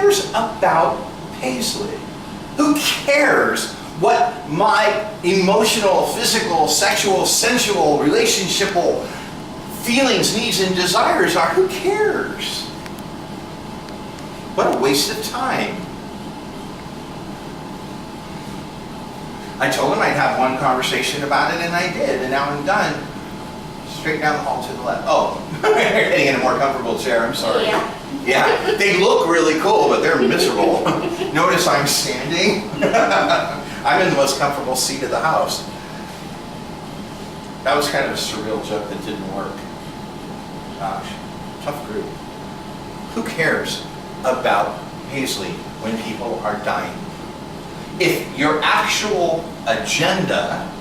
cares about Paisley? Who cares what my emotional, physical, sexual, sensual, relationshipal feelings, needs, and desires are? Who cares? What a waste of time. I told him I'd have one conversation about it, and I did, and now I'm done. Straight down the hall to the left. Oh, you're getting in a more comfortable chair, I'm sorry. Yeah. Yeah, they look really cool, but they're miserable. Notice I'm standing. I'm in the most comfortable seat of the house. That was kind of a surreal joke that didn't work. Gosh, tough group. Who cares about Paisley when people are dying? If your actual agenda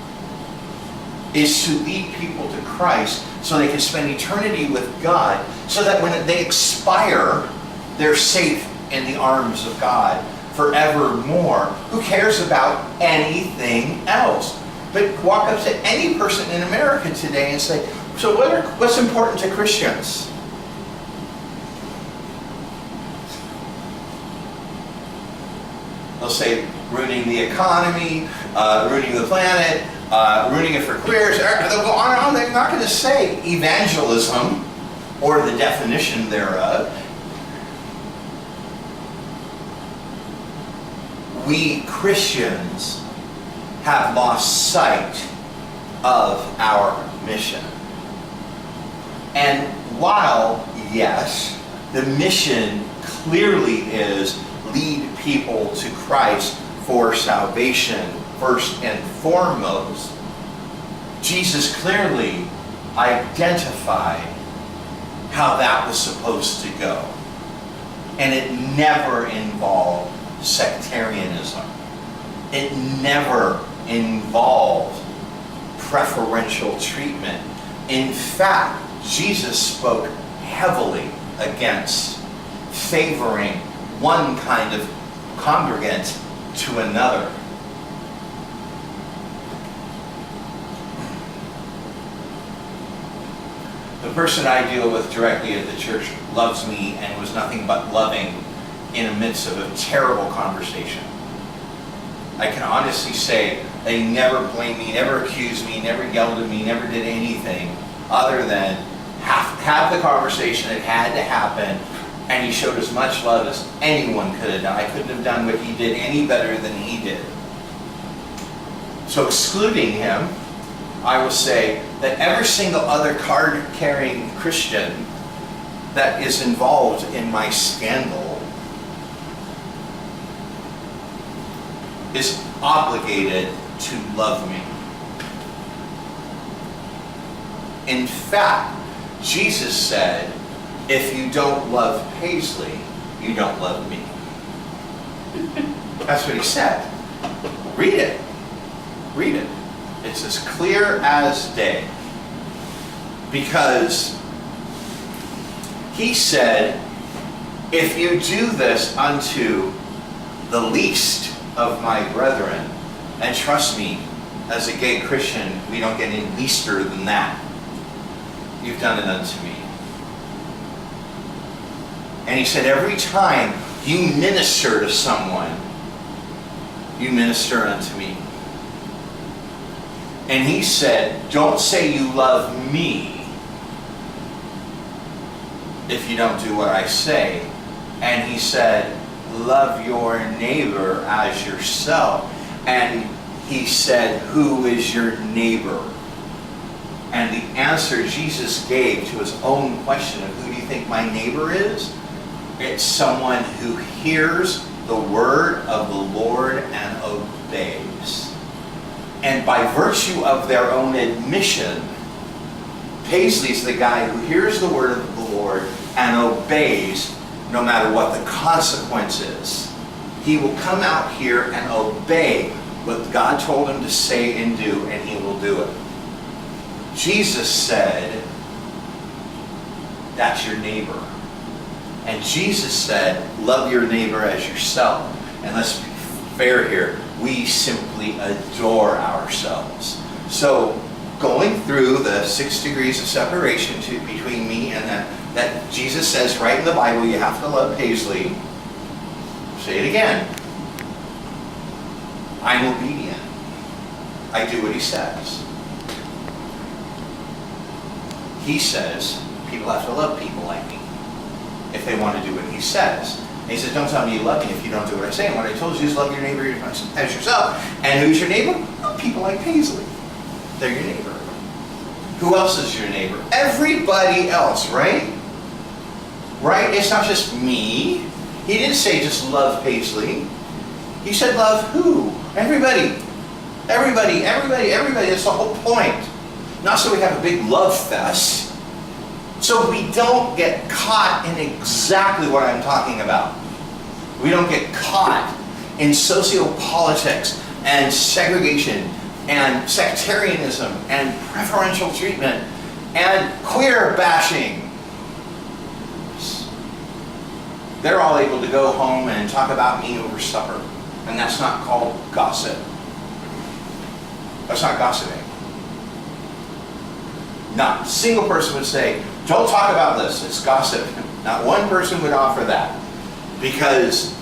is to lead people to Christ so they can spend eternity with God, so that when they expire, they're safe in the arms of God forevermore. Who cares about anything else? But walk up to any person in America today and say, so what's important to Christians? They'll say ruining the economy, ruining the planet, ruining it for queers. They'll go on and on. They're not going to say evangelism or the definition thereof. We Christians have lost sight of our mission. And while, yes, the mission clearly is lead people to Christ for salvation first and foremost, Jesus clearly identified how that was supposed to go. And it never involved sectarianism. It never involved preferential treatment. In fact, Jesus spoke heavily against favoring one kind of congregant to another. The person I deal with directly at the church loves me and was nothing but loving in the midst of a terrible conversation. I can honestly say they never blamed me, never accused me, never yelled at me, never did anything other than have the conversation. It had to happen, and he showed as much love as anyone could have done. I couldn't have done what he did any better than he did. So excluding him, I will say that every single other card-carrying Christian that is involved in my scandal is obligated to love me. In fact, Jesus said, if you don't love Paisley, you don't love me. That's what he said. Read it. Read it. It's as clear as day. Because he said, if you do this unto the least of my brethren, and trust me, as a gay Christian, we don't get any leaster than that. You've done it unto me. And he said, every time you minister to someone, you minister unto me. And he said, don't say you love me if you don't do what I say. And he said, love your neighbor as yourself. And he said, who is your neighbor? And the answer Jesus gave to his own question of who do you think my neighbor is? It's someone who hears the word of the Lord and obeys. And by virtue of their own admission, Paisley's the guy who hears the word of the Lord and obeys no matter what the consequence is. He will come out here and obey what God told him to say and do, and he will do it. Jesus said, that's your neighbor. And Jesus said, love your neighbor as yourself. And let's be fair here, we simply adore ourselves. So going through the 6 degrees of separation between me and that Jesus says right in the Bible, you have to love Paisley. Say it again. I'm obedient. I do what he says. He says people have to love people like me if they want to do what he says. And he says, don't tell me you love me if you don't do what I say. And what I told you is love your neighbor as yourself. And who's your neighbor? Well, people like Paisley. They're your neighbor. Who else is your neighbor? Everybody else, right? Right? It's not just me. He didn't say just love Paisley. He said love who? Everybody. Everybody, everybody, everybody. That's the whole point. Not so we have a big love fest. So we don't get caught in exactly what I'm talking about. We don't get caught in sociopolitics and segregation and sectarianism and preferential treatment and queer bashing. They're all able to go home and talk about me over supper. And that's not called gossip. That's not gossiping. Not a single person would say, don't talk about this, it's gossip. Not one person would offer that. Because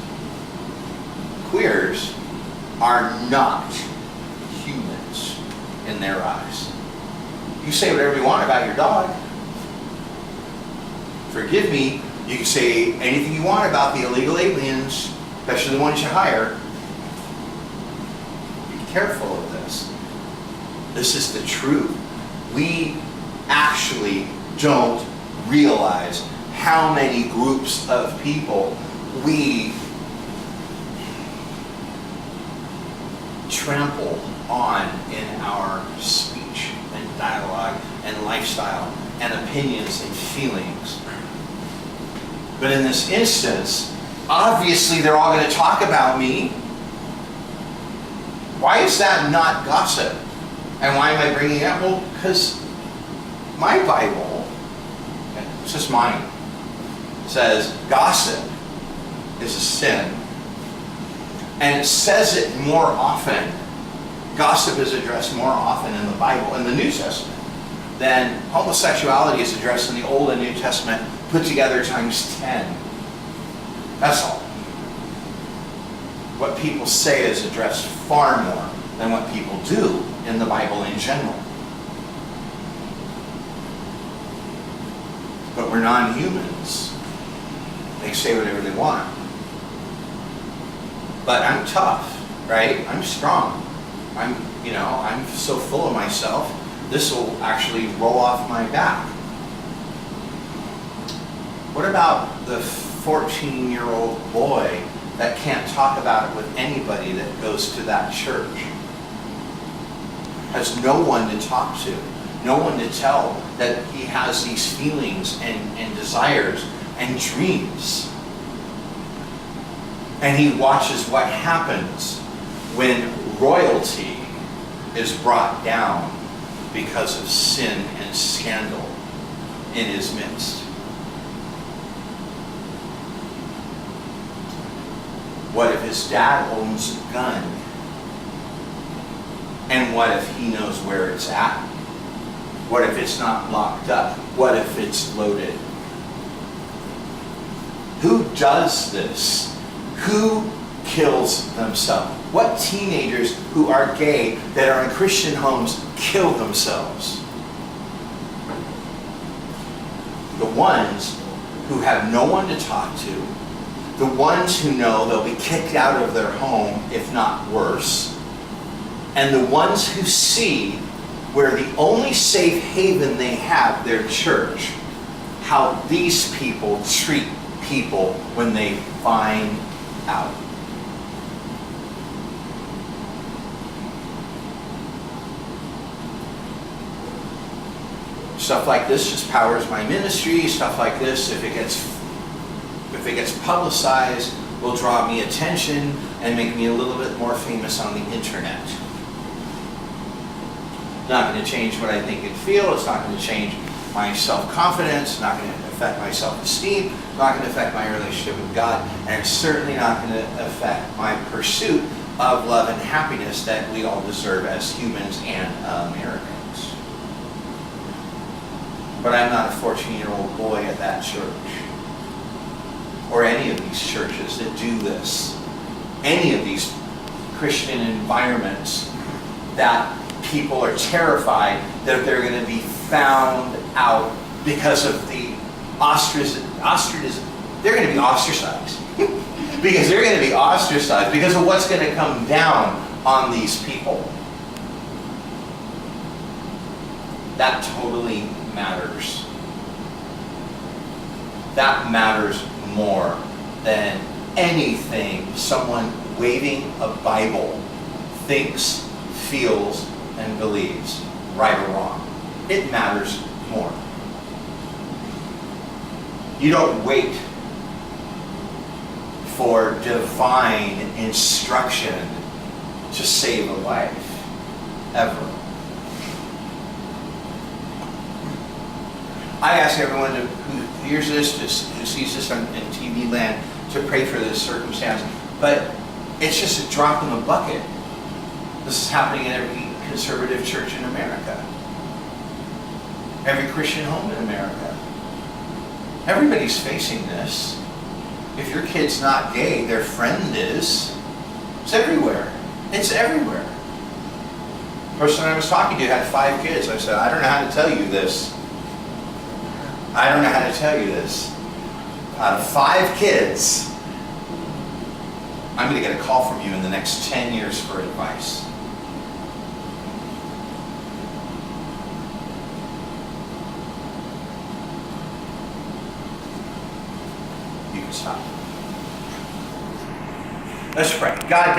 queers are not humans in their eyes. You say whatever you want about your dog. Forgive me, you can say anything you want about the illegal aliens, especially the ones you hire. Be careful of this. This is the truth. We actually don't realize how many groups of people we trample on in our speech and dialogue and lifestyle and opinions and feelings. But in this instance, obviously they're all going to talk about me. Why is that not gossip? And why am I bringing it up? Well, because my Bible, it's just mine, says gossip is a sin. And it says it more often. Gossip is addressed more often in the Bible, in the New Testament, than homosexuality is addressed in the Old and New Testament put together times 10. That's all. What people say is addressed far more than what people do in the Bible in general. But we're non-humans. They say whatever they want. But I'm tough, right? I'm strong. I'm so full of myself, this will actually roll off my back. What about the 14-year-old boy that can't talk about it with anybody that goes to that church? Has no one to talk to, no one to tell that he has these feelings and desires and dreams. And he watches what happens when royalty is brought down because of sin and scandal in his midst. What if his dad owns a gun? And what if he knows where it's at? What if it's not locked up? What if it's loaded? Who does this? Who kills themselves? What teenagers who are gay that are in Christian homes kill themselves? The ones who have no one to talk to, the ones who know they'll be kicked out of their home, if not worse, and the ones who see where the only safe haven they have, their church, how these people treat people when they find out. Stuff like this just powers my ministry. Stuff like this, if it gets publicized, will draw me attention and make me a little bit more famous on the internet. Not going to change what I think and feel. It's not going to change my self-confidence. Not going to affect my self-esteem. Not going to affect my relationship with God. And it's certainly not going to affect my pursuit of love and happiness that we all deserve as humans and Americans. But I'm not a 14-year-old boy at that church. or any of these churches that do this, any of these Christian environments that people are terrified that they're going to be found out because of the ostracism. They're going to be ostracized. Because they're going to be ostracized because of what's going to come down on these people. That totally matters. That matters more than anything someone waving a Bible thinks, feels, and believes, right or wrong. It matters more. You don't wait for divine instruction to save a life, ever. I ask everyone who hears this, who sees this in TV land, to pray for this circumstance, but it's just a drop in the bucket. This is happening in every conservative church in America, every Christian home in America. Everybody's facing this. If your kid's not gay, their friend is. It's everywhere. It's everywhere. The person I was talking to had 5 kids. I said, I don't know how to tell you this. I don't know how to tell you this. Out of 5 kids, I'm going to get a call from you in the next 10 years for advice. You can stop. Let's pray. God,